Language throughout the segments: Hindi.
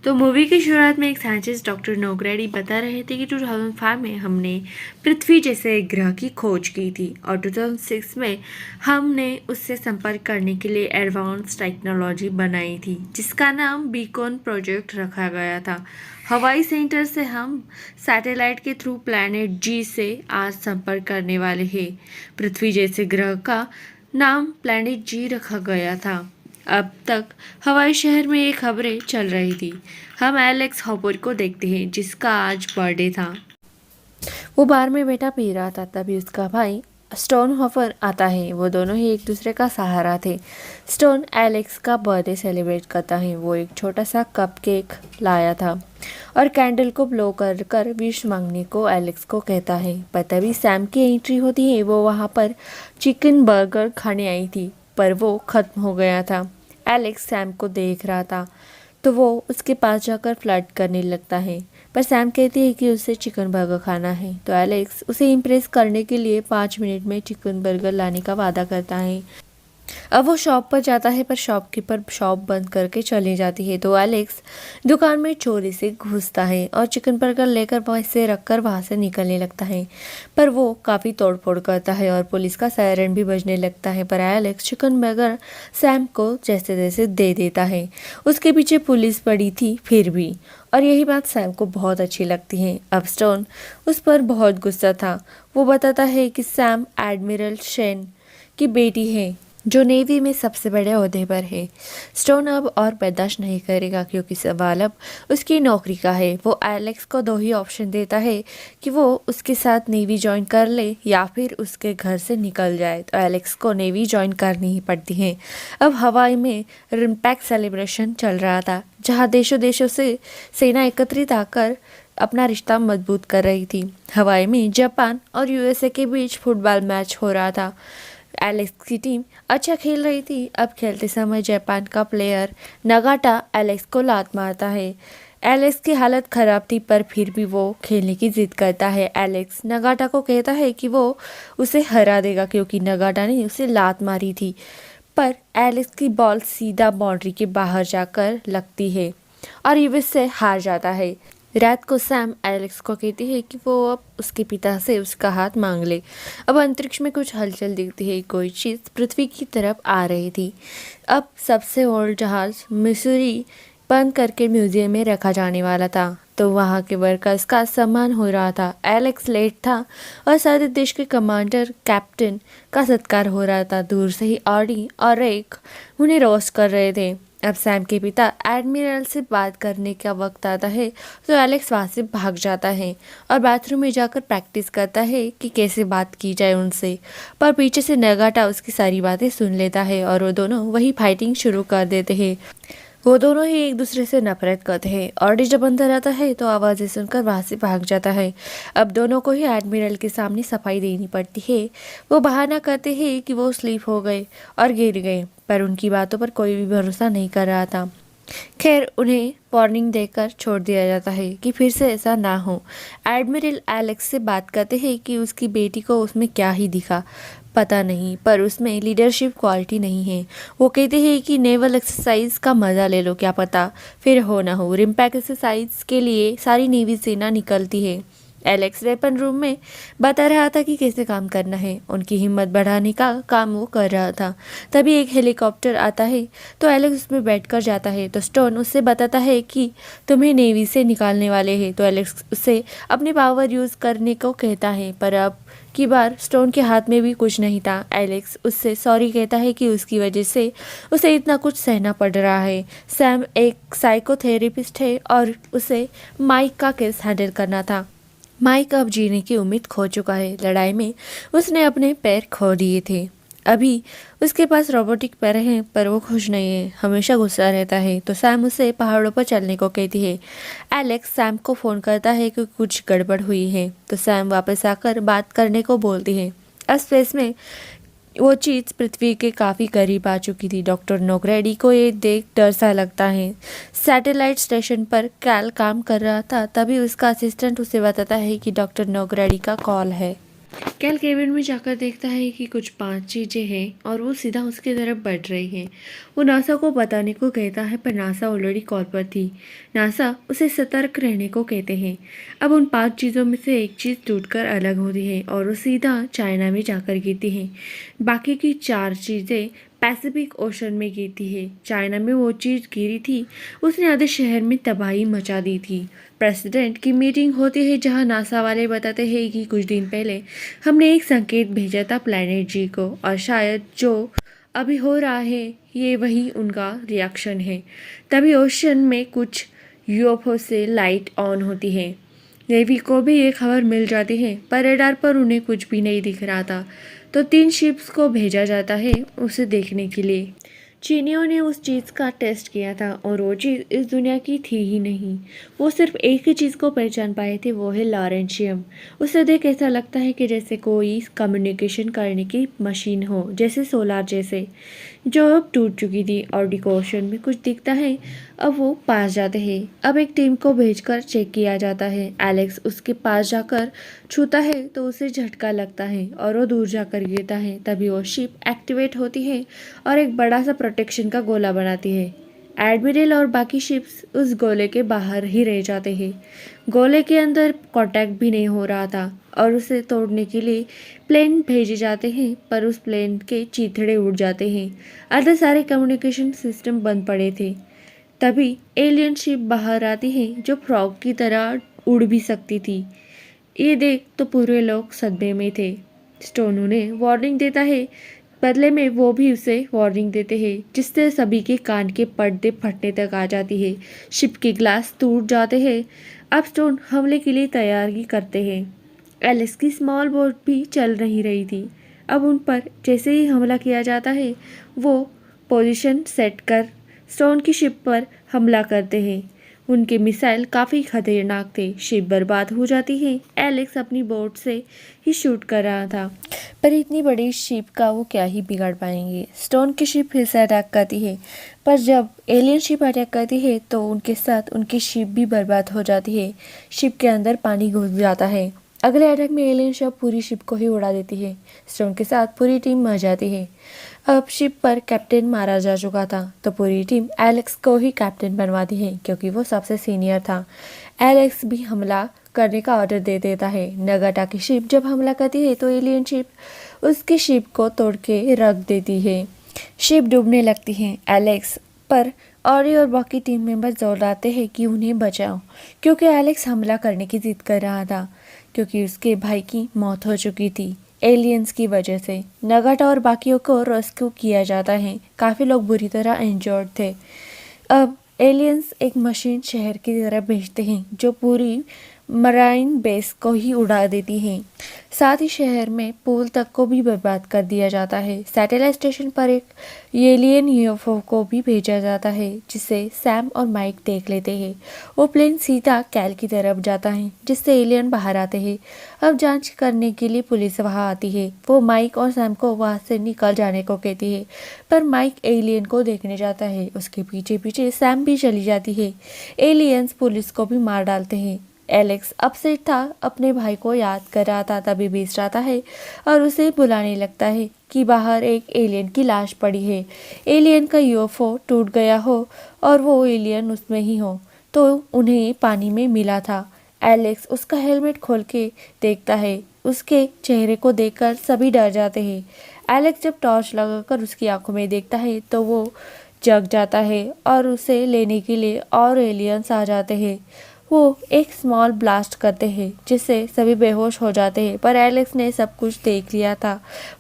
तो मूवी की शुरुआत में एक साइंटिस्ट डॉक्टर नोगरेडी बता रहे थे कि 2005 में हमने पृथ्वी जैसे एक ग्रह की खोज की थी और 2006 में हमने उससे संपर्क करने के लिए एडवांस टेक्नोलॉजी बनाई थी जिसका नाम बीकॉन प्रोजेक्ट रखा गया था। हवाई सेंटर से हम सैटेलाइट के थ्रू प्लैनेट जी से आज संपर्क करने वाले हैं। पृथ्वी जैसे ग्रह का नाम प्लैनेट जी रखा गया था। अब तक हवाई शहर में ये खबरें चल रही थी। हम एलेक्स हॉपर को देखते हैं जिसका आज बर्थडे था। वो बार में बेटा पी रहा था, तभी उसका भाई स्टोन हॉपर आता है। वो दोनों ही एक दूसरे का सहारा थे। स्टोन एलेक्स का बर्थडे सेलिब्रेट करता है। वो एक छोटा सा कप केक लाया था और कैंडल को ब्लो कर कर विश मांगने को एलेक्स को कहता है। पर तभी सैम की एंट्री होती है। वो वहाँ पर चिकन बर्गर खाने आई थी पर वो खत्म हो गया था। एलेक्स सैम को देख रहा था तो वो उसके पास जाकर फ्लर्ट करने लगता है, पर सैम कहती है कि उसे चिकन बर्गर खाना है। तो एलेक्स उसे इम्प्रेस करने के लिए 5 मिनट में चिकन बर्गर लाने का वादा करता है। अब वो शॉप पर जाता है पर शॉपकीपर शॉप बंद करके चली जाती है। तो एलेक्स दुकान में चोरी से घुसता है और चिकन बर्गर लेकर पैसे रखकर वहाँ से निकलने लगता है। पर वो काफ़ी तोड़फोड़ करता है और पुलिस का सायरन भी बजने लगता है। पर एलेक्स चिकन बर्गर सैम को जैसे तैसे दे देता है। उसके पीछे पुलिस पड़ी थी फिर भी, और यही बात सैम को बहुत अच्छी लगती है। अब स्टोन उस पर बहुत गुस्सा था। वो बताता है कि सैम एडमिरल शेन की बेटी है जो नेवी में सबसे बड़े ओहदे पर है। स्टोन अब और बर्दाश्त नहीं करेगा क्योंकि सवाल अब उसकी नौकरी का है। वो एलेक्स को 2 ही ऑप्शन देता है कि वो उसके साथ नेवी ज्वाइन कर ले या फिर उसके घर से निकल जाए। तो एलेक्स को नेवी ज्वाइन करनी ही पड़ती है। अब हवाई में रिम्पैक्ट सेलिब्रेशन चल रहा था जहाँ देशों देशों से सेना एकत्रित आकर अपना रिश्ता मजबूत कर रही थी। हवाई में जापान और यूएसए के बीच फुटबॉल मैच हो रहा था। एलेक्स की टीम अच्छा खेल रही थी। अब खेलते समय जापान का प्लेयर नगाटा एलेक्स को लात मारता है। एलेक्स की हालत खराब थी पर फिर भी वो खेलने की जिद करता है। एलेक्स नगाटा को कहता है कि वो उसे हरा देगा क्योंकि नगाटा ने उसे लात मारी थी, पर एलेक्स की बॉल सीधा बाउंड्री के बाहर जाकर लगती है और यूएसए हार जाता है। रात को सैम एलेक्स को कहती है कि वो अब उसके पिता से उसका हाथ मांग ले। अब अंतरिक्ष में कुछ हलचल दिखती है। कोई चीज़ पृथ्वी की तरफ आ रही थी। अब सबसे ओल्ड जहाज मिसूरी बंद करके म्यूजियम में रखा जाने वाला था, तो वहाँ के वर्कर्स का सम्मान हो रहा था। एलेक्स लेट था और सारे देश के कमांडर कैप्टन का सत्कार हो रहा था। दूर से ही ऑडी और रेक उन्हें रोस्ट कर रहे थे। अब सैम के पिता एडमिरल से बात करने का वक्त आता है तो एलेक्स वहाँ से भाग जाता है और बाथरूम में जाकर प्रैक्टिस करता है कि कैसे बात की जाए उनसे। पर पीछे से नगाटा उसकी सारी बातें सुन लेता है और वो दोनों वही फाइटिंग शुरू कर देते हैं। वो दोनों ही एक दूसरे से नफरत करते हैं और जब अंदर आता है तो आवाज़ें सुनकर वहाँ से भाग जाता है। अब दोनों को ही एडमिरल के सामने सफाई देनी पड़ती है। वो बहाना करते हैं कि वो स्लीप हो गए और गिर गए, पर उनकी बातों पर कोई भी भरोसा नहीं कर रहा था। खैर उन्हें वार्निंग देकर छोड़ दिया जाता है कि फिर से ऐसा ना हो। एडमिरल एलेक्स से बात करते हैं कि उसकी बेटी को उसमें क्या ही दिखा पता नहीं, पर उसमें लीडरशिप क्वालिटी नहीं है। वो कहते हैं कि नेवल एक्सरसाइज का मज़ा ले लो, क्या पता फिर हो ना हो। रिम्पैक्ट एक्सरसाइज के लिए सारी नेवी सेना निकलती है। एलेक्स वेपन रूम में बता रहा था कि कैसे काम करना है। उनकी हिम्मत बढ़ाने का काम वो कर रहा था। तभी एक हेलीकॉप्टर आता है तो एलेक्स उसमें बैठकर जाता है। तो स्टोन उससे बताता है कि तुम्हें नेवी से निकालने वाले हैं। तो एलेक्स उससे अपने पावर यूज़ करने को कहता है, पर अब की बार स्टोन के हाथ में भी कुछ नहीं था। एलेक्स उससे सॉरी कहता है कि उसकी वजह से उसे इतना कुछ सहना पड़ रहा है। सैम एक साइकोथेरेपिस्ट है और उसे माइक का केस हैंडल करना था। माइक अब जीने की उम्मीद खो चुका है। लड़ाई में उसने अपने पैर खो दिए थे। अभी उसके पास रोबोटिक पैर हैं पर वो खुश नहीं है, हमेशा गुस्सा रहता है। तो सैम उसे पहाड़ों पर चलने को कहती है। एलेक्स सैम को फ़ोन करता है कि कुछ गड़बड़ हुई है, तो सैम वापस आकर बात करने को बोलती है। अब स्पेस में वो चीज़ पृथ्वी के काफ़ी करीब आ चुकी थी। डॉक्टर नोगरेडी को ये देख डर सा लगता है। सैटेलाइट स्टेशन पर कैल काम कर रहा था, तभी उसका असिस्टेंट उसे बताता है कि डॉक्टर नोगरेडी का कॉल है। कैल केबिन में जाकर देखता है कि कुछ 5 चीज़ें हैं और वो सीधा उसकी तरफ बढ़ रही हैं। वो नासा को बताने को कहता है पर नासा ऑलरेडी कॉल पर थी। नासा उसे सतर्क रहने को कहते हैं। अब उन 5 चीज़ों में से एक चीज़ टूटकर अलग होती है और वो सीधा चाइना में जाकर गिरती है। बाकी की 4 चीज़ें पैसिफिक ओशन में गिरती है। चाइना में वो चीज़ गिरी थी, उसने आधे शहर में तबाही मचा दी थी। प्रेसिडेंट की मीटिंग होती है जहां नासा वाले बताते हैं कि कुछ दिन पहले हमने एक संकेत भेजा था प्लैनेट जी को और शायद जो अभी हो रहा है ये वही उनका रिएक्शन है। तभी ओशन में कुछ यूएफओ से लाइट ऑन होती है। नेवी को भी ये खबर मिल जाती है पर रडार पर उन्हें कुछ भी नहीं दिख रहा था, तो 3 शिप्स को भेजा जाता है उसे देखने के लिए। चीनियों ने उस चीज़ का टेस्ट किया था और वो चीज़ इस दुनिया की थी ही नहीं। वो सिर्फ एक ही चीज़ को पहचान पाए थे, वो है लॉरेंशियम। उसे देख ऐसा लगता है कि जैसे कोई कम्युनिकेशन करने की मशीन हो, जैसे सोलार जैसे, जो अब टूट चुकी थी। और डिकोशन में कुछ दिखता है। अब वो पास जाते हैं। अब एक टीम को भेजकर चेक किया जाता है। एलेक्स उसके पास जाकर छूता है तो उसे झटका लगता है और वो दूर जाकर गिरता है। तभी वो शिप एक्टिवेट होती है और एक बड़ा सा प्रोटेक्शन का गोला बनाती है। एडमिरल और बाकी शिप्स उस गोले के बाहर ही रह जाते हैं। गोले के अंदर कांटेक्ट भी नहीं हो रहा था और उसे तोड़ने के लिए प्लेन भेजे जाते हैं पर उस प्लेन के चीथड़े उड़ जाते हैं। आधे सारे कम्युनिकेशन सिस्टम बंद पड़े थे। तभी एलियन शिप बाहर आती है जो फ्रॉग की तरह उड़ भी सकती थी। ये देख तो पूरे लोग सदमे में थे। स्टोन उन्हें वार्निंग देता है, बदले में वो भी उसे वार्निंग देते हैं जिससे सभी के कान के पर्दे फटने तक आ जाती है। शिप के ग्लास टूट जाते हैं। अब स्टोन हमले के लिए तैयारी करते हैं। एलिस की स्मॉल बोट भी चल नहीं रही थी। अब उन पर जैसे ही हमला किया जाता है वो पोजीशन सेट कर स्टोन की शिप पर हमला करते हैं। उनके मिसाइल काफ़ी खतरनाक थे। शिप बर्बाद हो जाती है। एलेक्स अपनी बोट से ही शूट कर रहा था पर इतनी बड़ी शिप का वो क्या ही बिगाड़ पाएंगे। स्टोन की शिप फिर से अटैक करती है पर जब एलियन शिप अटैक करती है तो उनके साथ उनकी शिप भी बर्बाद हो जाती है। शिप के अंदर पानी घुस जाता है। अगले अटैक में एलियन शिप पूरी शिप को ही उड़ा देती है। स्टोन के साथ पूरी टीम मर जाती है। अब शिप पर कैप्टन मारा जा चुका था तो पूरी टीम एलेक्स को ही कैप्टन बनवाती है क्योंकि वो सबसे सीनियर था। एलेक्स भी हमला करने का ऑर्डर दे देता है। नगाटा की शिप जब हमला करती है तो एलियन शिप उसकी शिप को तोड़ के रख देती है। शिप डूबने लगती है। एलेक्स पर ऑरी और बाकी टीम मेंबर जोर लाते हैं कि उन्हें बचाओ क्योंकि एलेक्स हमला करने की जिद कर रहा था क्योंकि उसके भाई की मौत हो चुकी थी एलियंस की वजह से। नगाटा और बाकियों को रेस्क्यू किया जाता है। काफ़ी लोग बुरी तरह इंजर्ड थे। अब एलियंस एक मशीन शहर की तरफ भेजते हैं जो पूरी मराइन बेस को ही उड़ा देती हैं। साथ ही शहर में पूल तक को भी बर्बाद कर दिया जाता है। सैटेलाइट स्टेशन पर एक एलियन यूएफओ को भी भेजा जाता है जिसे सैम और माइक देख लेते हैं। वो प्लेन सीधा कैल की तरफ जाता है जिससे एलियन बाहर आते हैं। अब जांच करने के लिए पुलिस वहां आती है। वो माइक और सैम को वहां से निकल जाने को कहती है पर माइक एलियन को देखने जाता है। उसके पीछे पीछे सैम भी चली जाती है। एलियंस पुलिस को भी मार डालते हैं। एलेक्स अपसेट था, अपने भाई को याद कर रहा था। तभी बीच आता है और उसे बुलाने लगता है कि बाहर एक एलियन की लाश पड़ी है। एलियन का यूएफओ टूट गया हो और वो एलियन उसमें ही हो तो उन्हें पानी में मिला था। एलेक्स उसका हेलमेट खोल के देखता है। उसके चेहरे को देखकर सभी डर जाते हैं। एलेक्स जब टॉर्च लगाकर उसकी आंखों में देखता है तो वो जग जाता है और उसे लेने के लिए और एलियंस आ जाते हैं। वो एक स्मॉल ब्लास्ट करते हैं जिससे सभी बेहोश हो जाते हैं पर एलेक्स ने सब कुछ देख लिया था।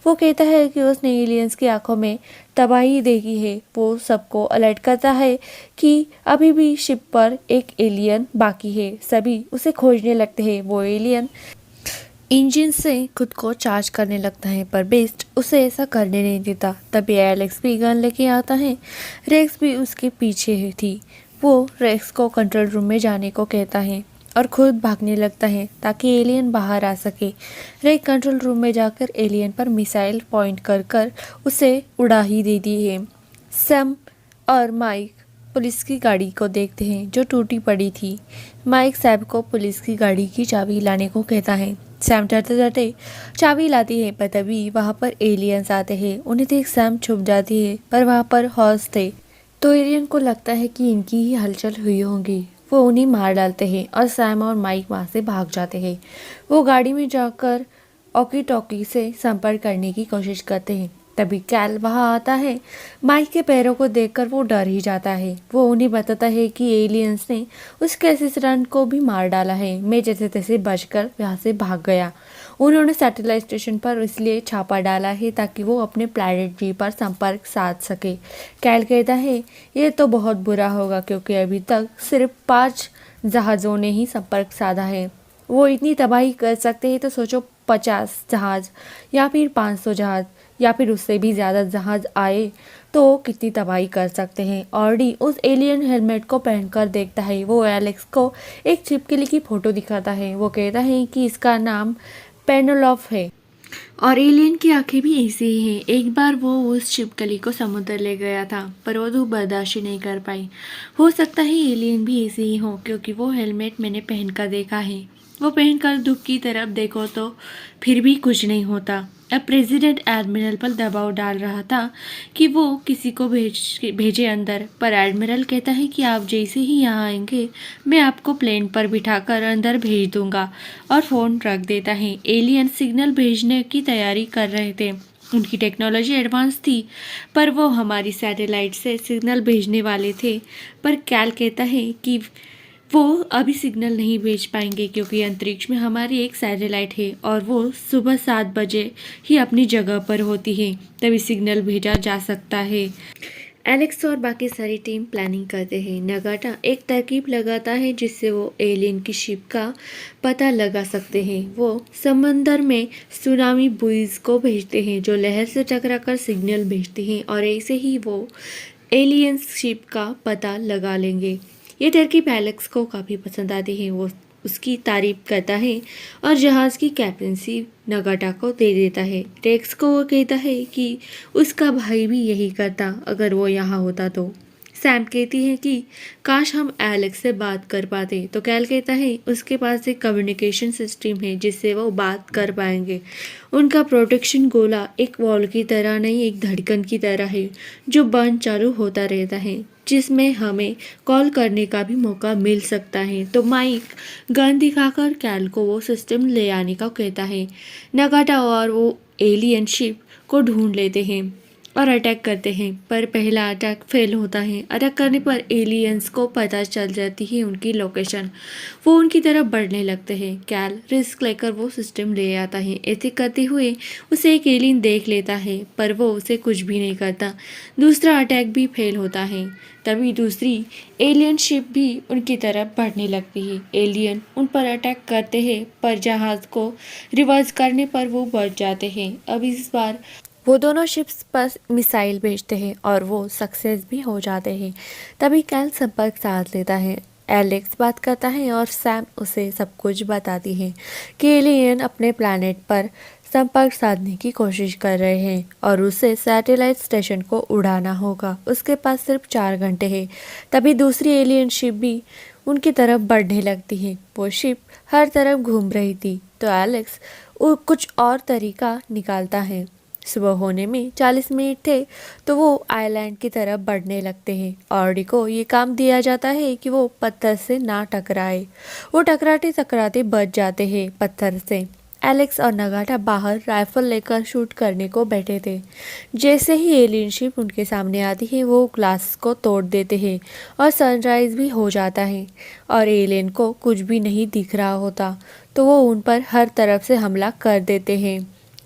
वो कहता है कि उसने एलियंस की आंखों में तबाही देखी है। वो सबको अलर्ट करता है कि अभी भी शिप पर एक एलियन बाकी है। सभी उसे खोजने लगते हैं। वो एलियन इंजन से खुद को चार्ज करने लगता है पर बेस्ट उसे ऐसा करने नहीं देता। तभी एलेक्स भी गन लेके आता है। रेक्स भी उसके पीछे थी। वो रेक्स को कंट्रोल रूम में जाने को कहता है और खुद भागने लगता है ताकि एलियन बाहर आ सके। रेक्स कंट्रोल रूम में जाकर एलियन पर मिसाइल पॉइंट कर कर उसे उड़ा ही देती है। सैम और माइक पुलिस की गाड़ी को देखते हैं जो टूटी पड़ी थी। माइक सैम को पुलिस की गाड़ी की चाबी लाने को कहता है। सैम डरते डरते चाबी लाती है, पर तभी वहाँ पर एलियंस आते हैं। उन्हें देख सैम छुप जाती है, पर वहाँ पर हॉर्स थे, तो एलियन को लगता है कि इनकी ही हलचल हुई होंगी। वो उन्हें मार डालते हैं और सैम और माइक वहाँ से भाग जाते हैं। वो गाड़ी में जाकर ऑकी टॉकी से संपर्क करने की कोशिश करते हैं। तभी कैल वहाँ आता है। माइक के पैरों को देखकर वो डर ही जाता है। वो उन्हें बताता है कि एलियंस ने उस असिस्टेंट को भी मार डाला है। मैं जैसे तैसे बचकर यहाँ से भाग गया। उन्होंने सैटेलाइट स्टेशन पर इसलिए छापा डाला है ताकि वो अपने प्लैनेट जी पर संपर्क साध सके। कैल कहता है ये तो बहुत बुरा होगा, क्योंकि अभी तक सिर्फ 5 जहाज़ों ने ही संपर्क साधा है। वो इतनी तबाही कर सकते हैं, तो सोचो 50 जहाज़ या फिर 500 जहाज़ या फिर उससे भी ज़्यादा जहाज़ आए तो कितनी तबाही कर सकते हैं। ऑर्डी उस एलियन हेलमेट को पहनकर देखता है। वो एलेक्स को एक छिपकली की फ़ोटो दिखाता है। वो कहता है कि इसका नाम पेनोलॉफ है और एलियन की आंखें भी ऐसी ही हैं। एक बार वो उस छिपकली को समुद्र ले गया था, पर वो धूप बर्दाश्त नहीं कर पाई। हो सकता है एलियन भी ऐसे ही हो, क्योंकि वो हेलमेट मैंने पहनकर देखा है। वो पहनकर धूप की तरफ देखो तो फिर भी कुछ नहीं होता। अब प्रेसिडेंट एडमिरल पर दबाव डाल रहा था कि वो किसी को भेजे अंदर, पर एडमिरल कहता है कि आप जैसे ही यहाँ आएंगे मैं आपको प्लेन पर बिठाकर अंदर भेज दूंगा, और फ़ोन रख देता है। एलियन सिग्नल भेजने की तैयारी कर रहे थे। उनकी टेक्नोलॉजी एडवांस थी, पर वो हमारी सैटेलाइट से सिग्नल भेजने वाले थे। पर कैल कहता है कि वो अभी सिग्नल नहीं भेज पाएंगे, क्योंकि अंतरिक्ष में हमारी एक सैटेलाइट है और वो सुबह 7 बजे ही अपनी जगह पर होती है, तभी सिग्नल भेजा जा सकता है। एलेक्स और बाकी सारी टीम प्लानिंग करते हैं। नगाटा एक तरकीब लगाता है जिससे वो एलियन की शिप का पता लगा सकते हैं। वो समंदर में सुनामी बुइज को भेजते हैं जो लहर से टकराकर सिग्नल भेजते हैं, और ऐसे ही वो एलियन शिप का पता लगा लेंगे। ये तरकीब एलेक्स को काफ़ी पसंद आती है। वो उसकी तारीफ करता है और जहाज़ की कैप्टनसी नगाटा को दे देता है। टेक्स को वो कहता है कि उसका भाई भी यही करता अगर वो यहाँ होता तो। सैम कहती है कि काश हम एलेक्स से बात कर पाते, तो कैल कहता है उसके पास एक कम्युनिकेशन सिस्टम है जिससे वो बात कर पाएंगे। उनका प्रोटेक्शन गोला एक वॉल की तरह नहीं, एक धड़कन की तरह है जो बंद चालू होता रहता है, जिसमें हमें कॉल करने का भी मौका मिल सकता है। तो माइक गन दिखाकर कैल को वो सिस्टम ले आने का कहता है। नगाटा और वो एलियन शिप को ढूंढ लेते हैं और अटैक करते हैं, पर पहला अटैक फेल होता है। अटैक करने पर एलियंस को पता चल जाती है उनकी लोकेशन। वो उनकी तरफ बढ़ने लगते हैं। कैल रिस्क लेकर वो सिस्टम ले आता है। ऐसे करते हुए उसे एक एलियन देख लेता है, पर वो उसे कुछ भी नहीं करता। दूसरा अटैक भी फेल होता है। तभी दूसरी एलियन शिप भी उनकी तरफ बढ़ने लगती है। एलियन उन पर अटैक करते हैं, पर जहाज़ को रिवर्स करने पर वो बच जाते हैं। अब इस बार वो दोनों शिप्स पर मिसाइल भेजते हैं और वो सक्सेस भी हो जाते हैं। तभी कैल संपर्क साध लेता है। एलेक्स बात करता है और सैम उसे सब कुछ बताती है कि एलियन अपने प्लैनेट पर संपर्क साधने की कोशिश कर रहे हैं और उसे सैटेलाइट स्टेशन को उड़ाना होगा। उसके पास सिर्फ 4 घंटे हैं। तभी दूसरी एलियन शिप भी उनकी तरफ बढ़ने लगती है। वो शिप हर तरफ घूम रही थी, तो एलेक्स कुछ और तरीका निकालता है। सुबह होने में 40 मिनट थे, तो वो आइलैंड की तरफ बढ़ने लगते हैं। ऑर्डी को ये काम दिया जाता है कि वो पत्थर से ना टकराए। वो टकराते टकराते बच जाते हैं पत्थर से। एलेक्स और नगाटा बाहर राइफल लेकर शूट करने को बैठे थे। जैसे ही एलियन शिप उनके सामने आती है, वो ग्लास को तोड़ देते हैं और सनराइज भी हो जाता है और एलियन को कुछ भी नहीं दिख रहा होता, तो वो उन पर हर तरफ से हमला कर देते हैं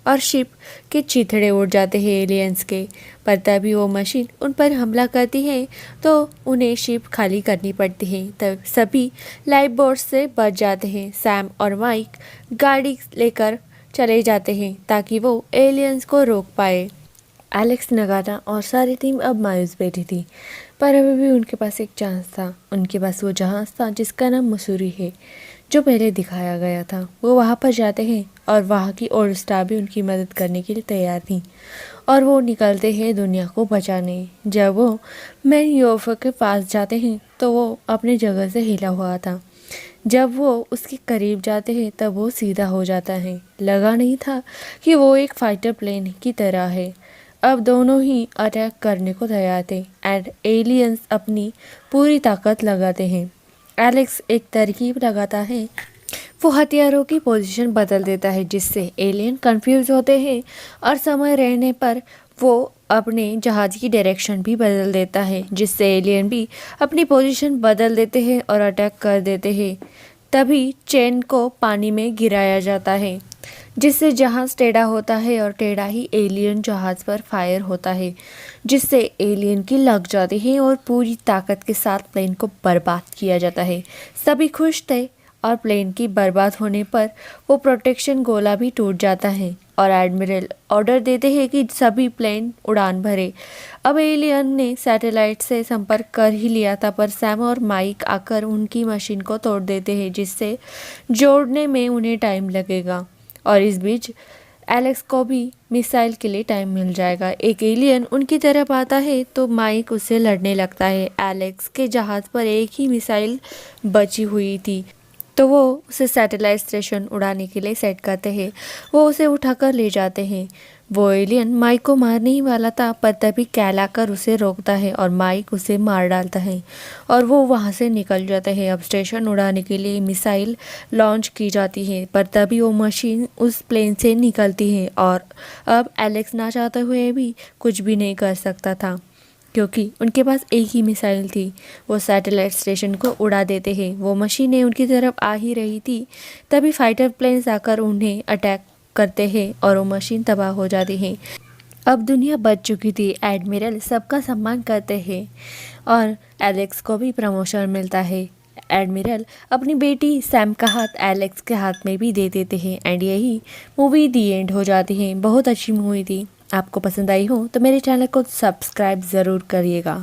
और शिप के चिथड़े उड़ जाते हैं एलियंस के। पर तभी वो मशीन उन पर हमला करती है, तो उन्हें शिप खाली करनी पड़ती है। तब सभी लाइफ बोट से बच जाते हैं। सैम और माइक गाड़ी लेकर चले जाते हैं ताकि वो एलियंस को रोक पाए। एलेक्स, नगाटा और सारी टीम अब मायूस बैठी थी, पर अभी भी उनके पास एक चांस था। उनके पास वो जहाज़ था जिसका नाम मसूरी है, जो पहले दिखाया गया था। वो वहाँ पर जाते हैं और वहाँ की और स्टाफ भी उनकी मदद करने के लिए तैयार थी। और वो निकलते हैं दुनिया को बचाने। जब वो मैन यूएफओ के पास जाते हैं तो वो अपनी जगह से हिला हुआ था। जब वो उसके करीब जाते हैं तब वो सीधा हो जाता है। लगा नहीं था कि वो एक फाइटर प्लेन की तरह है। अब दोनों ही अटैक करने को तैयार थे एंड एलियंस अपनी पूरी ताकत लगाते हैं। एलेक्स एक तरकीब लगाता है, वो हथियारों की पोजीशन बदल देता है जिससे एलियन कंफ्यूज होते हैं और समय रहने पर वो अपने जहाज की डायरेक्शन भी बदल देता है जिससे एलियन भी अपनी पोजीशन बदल देते हैं और अटैक कर देते हैं। तभी चेन को पानी में गिराया जाता है जिससे जहाज टेढ़ा होता है और टेढ़ा ही एलियन जहाज पर फायर होता है जिससे एलियन की लग जाती है और पूरी ताकत के साथ प्लेन को बर्बाद किया जाता है। सभी खुश थे और प्लेन की बर्बाद होने पर वो प्रोटेक्शन गोला भी टूट जाता है और एडमिरल ऑर्डर देते हैं कि सभी प्लेन उड़ान भरे। अब एलियन ने सैटेलाइट से संपर्क कर ही लिया था पर सैम और माइक आकर उनकी मशीन को तोड़ देते हैं जिससे जोड़ने में उन्हें टाइम लगेगा और इस बीच एलेक्स को भी मिसाइल के लिए टाइम मिल जाएगा। एक एलियन उनकी तरफ आता है तो माइक उससे लड़ने लगता है। एलेक्स के जहाज़ पर एक ही मिसाइल बची हुई थी तो वो उसे सैटेलाइट स्टेशन उड़ाने के लिए सेट करते हैं। वो उसे उठाकर ले जाते हैं। वो एलियन माइक को मारने ही वाला था पर तभी कहलाकर उसे रोकता है और माइक उसे मार डालता है और वो वहाँ से निकल जाते हैं। अब स्टेशन उड़ाने के लिए मिसाइल लॉन्च की जाती है पर तभी वो मशीन उस प्लेन से निकलती है और अब एलेक्स ना चाहते हुए भी कुछ भी नहीं कर सकता था क्योंकि उनके पास एक ही मिसाइल थी। वो सैटेलाइट स्टेशन को उड़ा देते हैं। वो मशीनें उनकी तरफ आ ही रही थी तभी फाइटर प्लेन्स आकर उन्हें अटैक करते हैं और वो मशीन तबाह हो जाती है। अब दुनिया बच चुकी थी। एडमिरल सबका सम्मान करते हैं और एलेक्स को भी प्रमोशन मिलता है। एडमिरल अपनी बेटी सैम का हाथ एलेक्स के हाथ में भी दे देते हैं एंड यही मूवी दी एंड हो जाती है। बहुत अच्छी मूवी थी। आपको पसंद आई हो तो मेरे चैनल को सब्सक्राइब ज़रूर करिएगा।